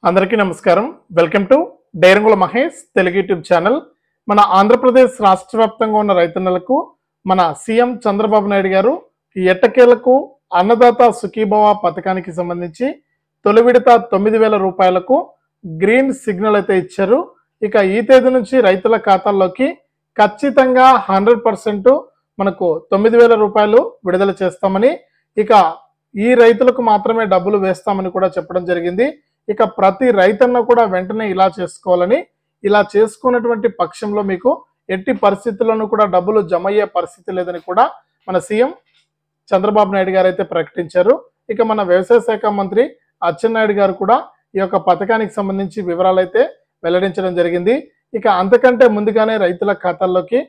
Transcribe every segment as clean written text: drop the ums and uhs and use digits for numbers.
అందరికీ నమస్కారం. Welcome to Dairangula Mahesh Telugu YouTube channel. మన ఆంధ్రప్రదేశ్ రాష్ట్ర వ్యాప్తంగా ఉన్న రైతన్నలకు మన సీఎం చంద్రబాబు నాయుడు గారు ఎట్టకేలకు అన్నదాత సుఖీభవ పథకానికి సంబంధించి తొలి విడత 9,000 రూపాయలకు గ్రీన్ సిగ్నల్ అయితే ఇచ్చారు. ఇక ఈ తేదీ నుంచి రైతుల ఖాతాల్లోకి ఖచ్చితంగా 100% మనకు 9,000 రూపాయలు విడుదల చేస్తామని, ఇక ఈ రైతులకు మాత్రమే డబ్బులు వేస్తామని కూడా చెప్పడం జరిగింది. ఇక ప్రతి రైతన్న కూడా వెంటనే ఇలా చేసుకోవాలని, ఇలా చేసుకున్నటువంటి పక్షంలో మీకు ఎట్టి పరిస్థితుల్లోనూ కూడా డబ్బులు జమ అయ్యే పరిస్థితి లేదని కూడా మన సీఎం చంద్రబాబు నాయుడు గారు అయితే ప్రకటించారు. ఇక మన వ్యవసాయ శాఖ మంత్రి అచ్చెన్నాయుడు గారు కూడా ఈ యొక్క పథకానికి సంబంధించి వివరాలు అయితే వెల్లడించడం జరిగింది. ఇక అంతకంటే ముందుగానే రైతుల ఖాతాల్లోకి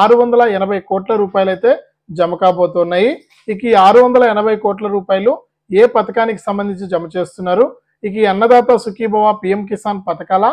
680 కోట్ల రూపాయలు అయితే జమ కాబోతున్నాయి. ఇక ఈ 680 కోట్ల రూపాయలు ఏ పథకానికి సంబంధించి జమ చేస్తున్నారు, ఇక ఈ అన్నదాత సుఖీభవ పిఎం కిసాన్ పథకాల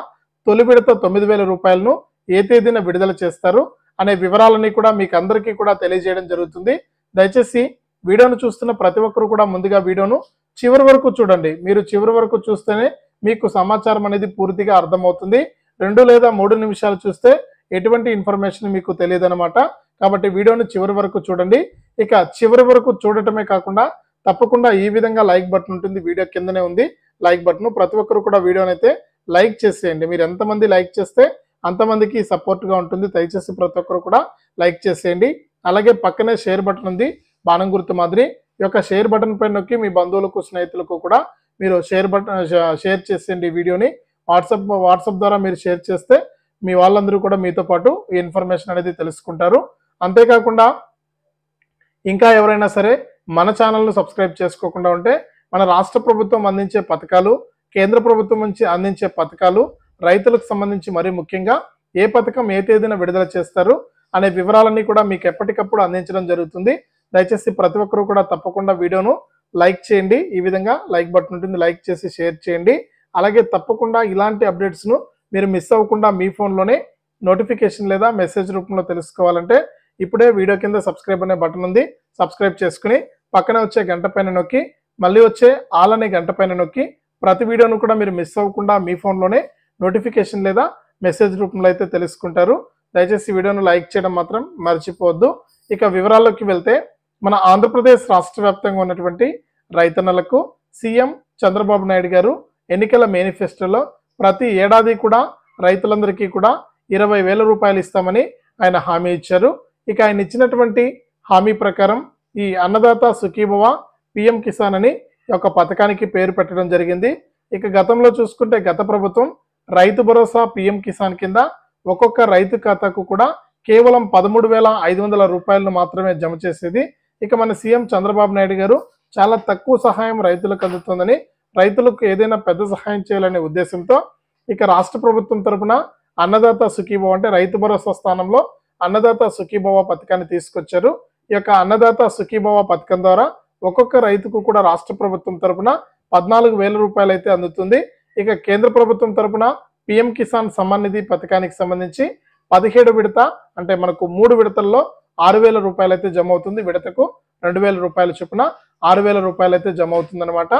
తొలి విడత 9,000 రూపాయలను ఏ తేదీన విడుదల చేస్తారు అనే వివరాలన్నీ కూడా మీకు అందరికీ కూడా తెలియజేయడం జరుగుతుంది. దయచేసి వీడియోను చూస్తున్న ప్రతి ఒక్కరు కూడా ముందుగా వీడియోను చివరి వరకు చూడండి. మీరు చివరి వరకు చూస్తేనే మీకు సమాచారం అనేది పూర్తిగా అర్థమవుతుంది. 2 లేదా 3 నిమిషాలు చూస్తే ఎటువంటి ఇన్ఫర్మేషన్ మీకు తెలియదు అనమాట. కాబట్టి వీడియోను చివరి వరకు చూడండి. ఇక చివరి వరకు చూడటమే కాకుండా తప్పకుండా ఈ విధంగా లైక్ బటన్ ఉంటుంది, వీడియో కిందనే ఉంది లైక్ బటన్. ప్రతి ఒక్కరు కూడా వీడియోని అయితే లైక్ చేసేయండి. మీరు ఎంతమంది లైక్ చేస్తే అంతమందికి సపోర్ట్గా ఉంటుంది. దయచేసి ప్రతి ఒక్కరు కూడా లైక్ చేసేయండి. అలాగే పక్కనే షేర్ బటన్ ఉంది, బాణం గుర్తు మాదిరి. ఈ యొక్క షేర్ బటన్ పైన నొక్కి మీ బంధువులకు స్నేహితులకు కూడా మీరు షేర్ చేసేయండి. వీడియోని వాట్సాప్ ద్వారా మీరు షేర్ చేస్తే మీ వాళ్ళందరూ కూడా మీతో పాటు ఈ ఇన్ఫర్మేషన్ అనేది తెలుసుకుంటారు. అంతేకాకుండా ఇంకా ఎవరైనా సరే మన ఛానల్ను సబ్స్క్రైబ్ చేసుకోకుండా ఉంటే మన రాష్ట్ర ప్రభుత్వం అందించే పథకాలు, కేంద్ర ప్రభుత్వం నుంచి అందించే పథకాలు, రైతులకు సంబంధించి మరీ ముఖ్యంగా ఏ పథకం ఏ తేదీన విడుదల చేస్తారు అనే వివరాలన్నీ కూడా మీకు ఎప్పటికప్పుడు అందించడం జరుగుతుంది. దయచేసి ప్రతి ఒక్కరూ కూడా తప్పకుండా వీడియోను లైక్ చేయండి. ఈ విధంగా లైక్ బటన్ ఉంటుంది, లైక్ చేసి షేర్ చేయండి. అలాగే తప్పకుండా ఇలాంటి అప్డేట్స్ను మీరు మిస్ అవ్వకుండా మీ ఫోన్లోనే నోటిఫికేషన్ లేదా మెసేజ్ రూపంలో తెలుసుకోవాలంటే ఇప్పుడే వీడియో కింద సబ్స్క్రైబ్ అనే బటన్ ఉంది, సబ్స్క్రైబ్ చేసుకుని పక్కనే వచ్చే గంట పైన నొక్కి మళ్ళీ వచ్చే ఆల్ అనే గంట పైన నొక్కి ప్రతి వీడియోను కూడా మీరు మిస్ అవ్వకుండా మీ ఫోన్లోనే నోటిఫికేషన్ లేదా మెసేజ్ రూపంలో అయితే తెలుసుకుంటారు. దయచేసి వీడియోను లైక్ చేయడం మాత్రం మర్చిపోవద్దు. ఇక వివరాల్లోకి వెళ్తే మన ఆంధ్రప్రదేశ్ రాష్ట్ర వ్యాప్తంగా ఉన్నటువంటి రైతన్నలకు సీఎం చంద్రబాబు నాయుడు గారు ఎన్నికల మేనిఫెస్టోలో ప్రతి ఏడాది కూడా రైతులందరికీ కూడా 20,000 రూపాయలు ఇస్తామని ఆయన హామీ ఇచ్చారు. ఇక ఆయన ఇచ్చినటువంటి హామీ ప్రకారం ఈ అన్నదాత సుఖీభవ పిఎం కిసాన్ అని ఒక పథకానికి పేరు పెట్టడం జరిగింది. ఇక గతంలో చూసుకుంటే గత ప్రభుత్వం రైతు భరోసా పిఎం కిసాన్ కింద ఒక్కొక్క రైతు ఖాతాకు కూడా కేవలం 13,500 రూపాయలను మాత్రమే జమ చేసేది. ఇక మన సీఎం చంద్రబాబు నాయుడు గారు చాలా తక్కువ సహాయం రైతులకు అందుతుందని, రైతులకు ఏదైనా పెద్ద సహాయం చేయాలనే ఉద్దేశంతో ఇక రాష్ట్ర ప్రభుత్వం తరపున అన్నదాత సుఖీభవ అంటే రైతు భరోసా స్థానంలో అన్నదాత సుఖీభవ పథకాన్ని తీసుకొచ్చారు. ఈ యొక్క అన్నదాత సుఖీభవ పథకం ద్వారా ఒక్కొక్క రైతుకు కూడా రాష్ట్ర ప్రభుత్వం తరపున 14,000 రూపాయలు అయితే అందుతుంది. ఇక కేంద్ర ప్రభుత్వం తరపున పిఎం కిసాన్ సమ్మాన్ నిధి పథకానికి సంబంధించి 17 విడత అంటే మనకు 3 విడతల్లో 6,000 రూపాయలు అయితే జమ అవుతుంది. విడతకు 2,000 రూపాయల చొప్పున 6,000 రూపాయలు అయితే జమ అవుతుంది అనమాట.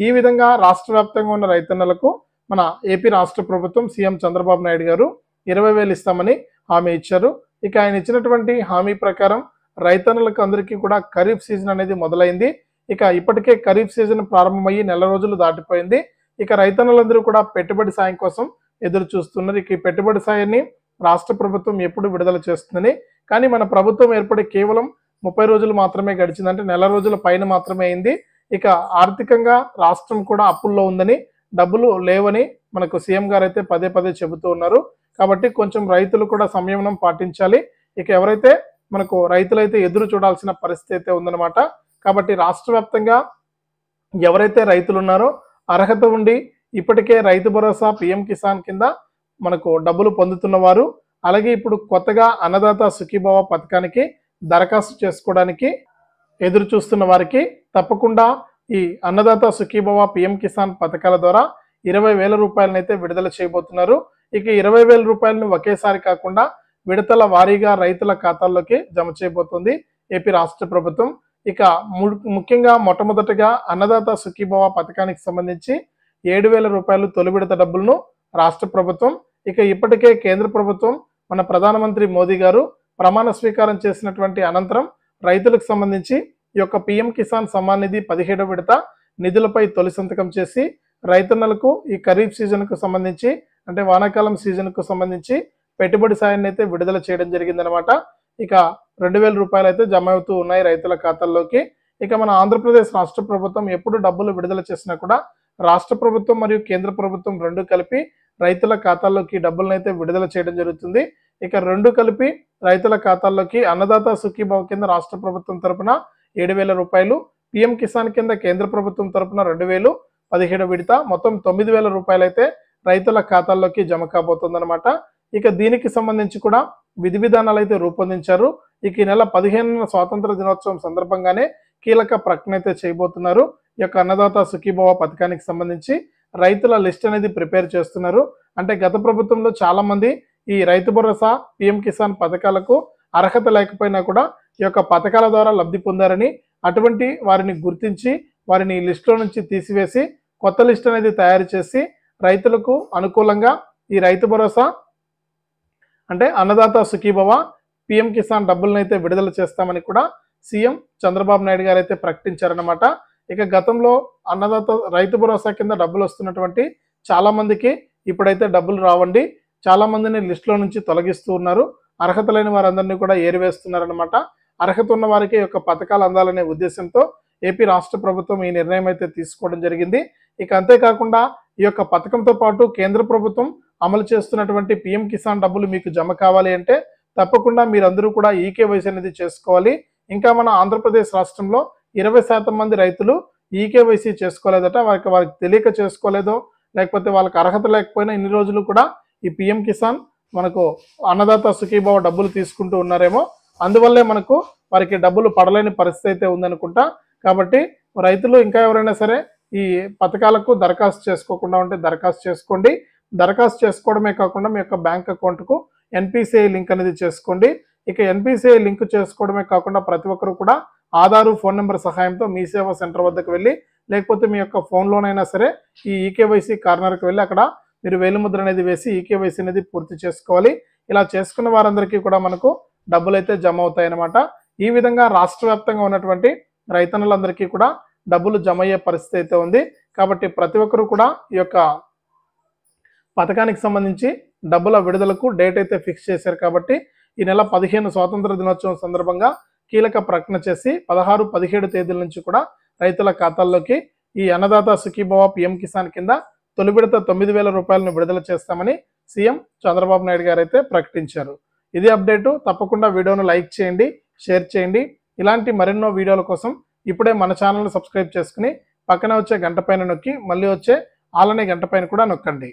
ఈ విధంగా రాష్ట్ర వ్యాప్తంగా ఉన్న రైతన్నలకు మన ఏపీ రాష్ట్ర ప్రభుత్వం సీఎం చంద్రబాబు నాయుడు గారు 20,000 ఇస్తామని హామీ ఇచ్చారు. ఇక ఆయన ఇచ్చినటువంటి హామీ ప్రకారం రైతన్నులకు అందరికీ కూడా ఖరీఫ్ సీజన్ అనేది మొదలైంది. ఇక ఇప్పటికే ఖరీఫ్ సీజన్ ప్రారంభమయ్యి నెల రోజులు దాటిపోయింది. ఇక రైతన్నులందరూ కూడా పెట్టుబడి సాయం కోసం ఎదురు చూస్తున్నారు. ఇక ఈ పెట్టుబడి సాయాన్ని రాష్ట్ర ప్రభుత్వం ఎప్పుడు విడుదల చేస్తుందని, కానీ మన ప్రభుత్వం ఏర్పడి కేవలం 30 రోజులు మాత్రమే గడిచిందంటే నెల రోజుల పైన మాత్రమే అయింది. ఇక ఆర్థికంగా రాష్ట్రం కూడా అప్పుల్లో ఉందని, డబ్బులు లేవని మనకు సీఎం గారు అయితే పదే పదే చెబుతూ ఉన్నారు. కాబట్టి కొంచెం రైతులు కూడా సంయమనం పాటించాలి. ఇక ఎవరైతే మనకు రైతులైతే ఎదురు చూడాల్సిన పరిస్థితి అయితే ఉందన్నమాట. కాబట్టి రాష్ట్ర వ్యాప్తంగా ఎవరైతే రైతులు ఉన్నారో అర్హత ఉండి ఇప్పటికే రైతు భరోసా పిఎం కిసాన్ కింద మనకు డబ్బులు పొందుతున్న వారు, అలాగే ఇప్పుడు కొత్తగా అన్నదాత సుఖీభవ పథకానికి దరఖాస్తు చేసుకోవడానికి ఎదురు చూస్తున్న వారికి తప్పకుండా ఈ అన్నదాత సుఖీభవ పిఎం కిసాన్ పథకాల ద్వారా 20,000 రూపాయలను అయితే విడుదల చేయబోతున్నారు. ఇక 20,000 రూపాయలను ఒకేసారి కాకుండా విడతల వారీగా రైతుల ఖాతాల్లోకి జమ చేయబోతుంది ఏపీ రాష్ట్ర ప్రభుత్వం. ఇక ముఖ్యంగా మొట్టమొదటిగా అన్నదాత సుఖీభవ పథకానికి సంబంధించి 7,000 రూపాయలు తొలి విడత డబ్బులను రాష్ట్ర ప్రభుత్వం, ఇక ఇప్పటికే కేంద్ర ప్రభుత్వం మన ప్రధానమంత్రి మోదీ గారు ప్రమాణ స్వీకారం చేసినటువంటి అనంతరం రైతులకు సంబంధించి ఈ యొక్క పిఎం కిసాన్ సమ్మాన్ నిధి 17వ విడత నిధులపై తొలి సంతకం చేసి రైతన్నలకు ఈ ఖరీఫ్ సీజన్కు సంబంధించి అంటే వానాకాలం సీజన్కు సంబంధించి పెట్టుబడి సాయాన్ని అయితే విడుదల చేయడం జరిగిందనమాట. ఇక 2,000 రూపాయలు అయితే జమ అవుతూ ఉన్నాయి రైతుల ఖాతాల్లోకి. ఇక మన ఆంధ్రప్రదేశ్ రాష్ట్ర ప్రభుత్వం ఎప్పుడు డబ్బులు విడుదల చేసినా కూడా రాష్ట్ర ప్రభుత్వం మరియు కేంద్ర ప్రభుత్వం రెండు కలిపి రైతుల ఖాతాల్లోకి డబ్బులను అయితే విడుదల చేయడం జరుగుతుంది. ఇక రెండు కలిపి రైతుల ఖాతాల్లోకి అన్నదాత సుఖీభావ కింద రాష్ట్ర ప్రభుత్వం తరపున 7,000 రూపాయలు, పిఎం కిసాన్ కింద కేంద్ర ప్రభుత్వం తరపున 2,000, 17 విడత మొత్తం 9,000 రూపాయలు అయితే రైతుల ఖాతాల్లోకి జమ కాబోతుందన్నమాట. ఇక దీనికి సంబంధించి కూడా విధి విధానాలు అయితే రూపొందించారు. ఇక ఈ నెల 15న స్వాతంత్ర దినోత్సవం సందర్భంగానే కీలక ప్రకటన అయితే చేయబోతున్నారు. ఈ యొక్క అన్నదాత సుఖీభావ పథకానికి సంబంధించి రైతుల లిస్ట్ అనేది ప్రిపేర్ చేస్తున్నారు. అంటే గత ప్రభుత్వంలో చాలా మంది ఈ రైతు భరోసా, పిఎం కిసాన్ పథకాలకు అర్హత లేకపోయినా కూడా ఈ యొక్క పథకాల ద్వారా లబ్ధి పొందారని, అటువంటి వారిని గుర్తించి వారిని ఈ లిస్టులో నుంచి తీసివేసి కొత్త లిస్ట్ అనేది తయారు చేసి రైతులకు అనుకూలంగా ఈ రైతు భరోసా అంటే అన్నదాత సుఖీభవ, పిఎం కిసాన్ డబ్బులను అయితే విడుదల చేస్తామని కూడా సీఎం చంద్రబాబు నాయుడు గారు అయితే ప్రకటించారనమాట. ఇక గతంలో అన్నదాత రైతు భరోసా కింద డబ్బులు వస్తున్నటువంటి చాలా మందికి ఇప్పుడైతే డబ్బులు రావండి. చాలా మందిని లిస్టులో నుంచి తొలగిస్తూ ఉన్నారు. అర్హత లేని వారందరినీ కూడా ఏరివేస్తున్నారనమాట. అర్హత ఉన్న వారికి యొక్క పథకాలు అందాలనే ఉద్దేశంతో ఏపీ రాష్ట్ర ప్రభుత్వం ఈ నిర్ణయం అయితే తీసుకోవడం జరిగింది. ఇక అంతేకాకుండా ఈ యొక్క పథకంతో పాటు కేంద్ర ప్రభుత్వం అమలు చేస్తున్నటువంటి పిఎం కిసాన్ డబ్బులు మీకు జమ కావాలి అంటే తప్పకుండా మీరందరూ కూడా ఈకేవైసీ అనేది చేసుకోవాలి. ఇంకా మన ఆంధ్రప్రదేశ్ రాష్ట్రంలో 20% మంది రైతులు ఈకేవైసీ చేసుకోలేదట. వారికి తెలియక చేసుకోలేదో లేకపోతే వాళ్ళకి అర్హత లేకపోయినా ఇన్ని రోజులు కూడా ఈ పిఎం కిసాన్ మనకు అన్నదాత సుఖీభావ డబ్బులు తీసుకుంటూ ఉన్నారేమో, అందువల్లే మనకు వారికి డబ్బులు పడలేని పరిస్థితి అయితే ఉందనుకుంటా. కాబట్టి రైతులు ఇంకా ఎవరైనా సరే ఈ పథకాలకు దరఖాస్తు చేసుకోకుండా ఉంటే దరఖాస్తు చేసుకోండి. దరఖాస్తు చేసుకోవడమే కాకుండా మీ యొక్క బ్యాంక్ అకౌంట్కు ఎన్పిసిఐ లింక్ అనేది చేసుకోండి. ఇక ఎన్పిసిఐ లింక్ చేసుకోవడమే కాకుండా ప్రతి ఒక్కరు కూడా ఆధారు ఫోన్ నెంబర్ సహాయంతో మీ సేవా సెంటర్ వద్దకు వెళ్ళి లేకపోతే మీ యొక్క ఫోన్లోనైనా సరే ఈ ఈకేవైసీ కార్నర్కి వెళ్ళి అక్కడ మీరు వేలిముద్ర అనేది వేసి ఈకేవైసీ అనేది పూర్తి చేసుకోవాలి. ఇలా చేసుకున్న వారందరికీ కూడా మనకు డబ్బులు అయితే జమ అవుతాయి అన్నమాట. ఈ విధంగా రాష్ట్ర వ్యాప్తంగా ఉన్నటువంటి రైతన్నులందరికీ కూడా డబ్బులు జమ అయ్యే పరిస్థితి అయితే ఉంది. కాబట్టి ప్రతి ఒక్కరు కూడా ఈ యొక్క పథకానికి సంబంధించి డబ్బుల విడుదలకు డేట్ అయితే ఫిక్స్ చేశారు. కాబట్టి ఈ నెల 15 స్వాతంత్ర దినోత్సవం సందర్భంగా కీలక ప్రకటన చేసి 16, 17 తేదీల నుంచి కూడా రైతుల ఖాతాల్లోకి ఈ అన్నదాత సుఖీభవ పిఎం కిసాన్ కింద తొలి విడత 9,000 రూపాయలను విడుదల చేస్తామని సీఎం చంద్రబాబు నాయుడు గారు అయితే ప్రకటించారు. ఇది అప్డేటు. తప్పకుండా వీడియోను లైక్ చేయండి, షేర్ చేయండి. ఇలాంటి మరెన్నో వీడియోల కోసం ఇప్పుడే మన ఛానల్ని సబ్స్క్రైబ్ చేసుకుని పక్కన వచ్చే గంట పైన నొక్కి మళ్ళీ వచ్చే ఆలనే గంట పైన కూడా నొక్కండి.